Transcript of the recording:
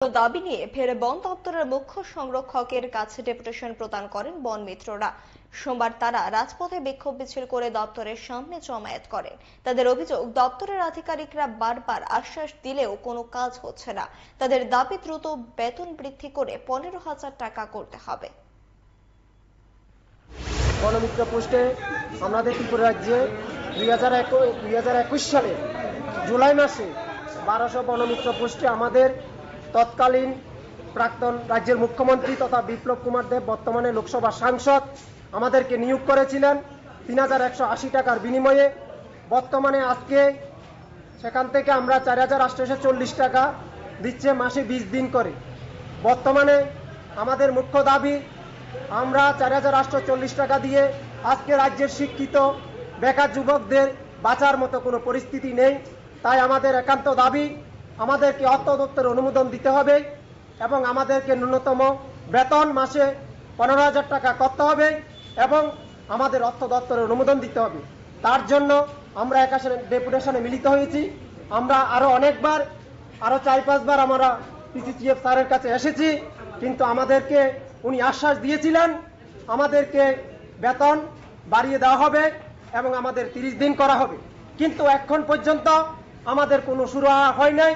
দাবি নিয়ে ফের বন দপ্তরের মুখ্য সংরক্ষকের কাছে ডেপুটেশন প্রদান করেন বন মিত্ররা। সোমবার তারা রাজপথে বিক্ষোভ মিছিল করে দপ্তরের সামনে জমায়েত করেন। তাদের অভিযোগ, দপ্তরের আধিকারিকরা বারবার আশ্বাস দিলেও কোনো কাজ হচ্ছে না। তাদের দাবি দ্রুত বেতন বৃদ্ধি করে 15,000 টাকা করতে হবে। বনমিত্র পোস্টে আমাদের ত্রিপুরা রাজ্যে 2021 সালে জুলাই মাসে 1200 বনমিত্র পোস্টে আমাদের তৎকালীন প্রাক্তন রাজ্যের মুখ্যমন্ত্রী তথা বিপ্লব কুমার দেব, বর্তমানে লোকসভা সাংসদ, আমাদেরকে নিয়োগ করেছিলেন 3180 টাকার বিনিময়ে। বর্তমানে আজকে সেখান থেকে আমরা 4840 টাকা দিচ্ছে, মাসে 20 দিন করে। বর্তমানে আমাদের মুখ্য দাবি, আমরা 4840 টাকা দিয়ে আজকে রাজ্যের শিক্ষিত বেকার যুবকদের বাঁচার মতো কোনো পরিস্থিতি নেই। তাই আমাদের একান্ত দাবি, আমাদেরকে অর্থ দপ্তরের অনুমোদন দিতে হবে এবং আমাদেরকে ন্যূনতম বেতন মাসে 15,000 টাকা করতে হবে এবং আমাদের অর্থ দপ্তরের অনুমোদন দিতে হবে। তার জন্য আমরা একাশে ডেপুটেশনে মিলিত হয়েছি। আমরা আরো অনেকবার, আরো 4-5 বার আমরা পিসিচিএফ স্যারের কাছে এসেছি, কিন্তু আমাদেরকে উনি আশ্বাস দিয়েছিলেন আমাদেরকে বেতন বাড়িয়ে দেওয়া হবে এবং আমাদের 30 দিন করা হবে, কিন্তু এখন পর্যন্ত আমাদের কোনো সুরাহা হয় নাই।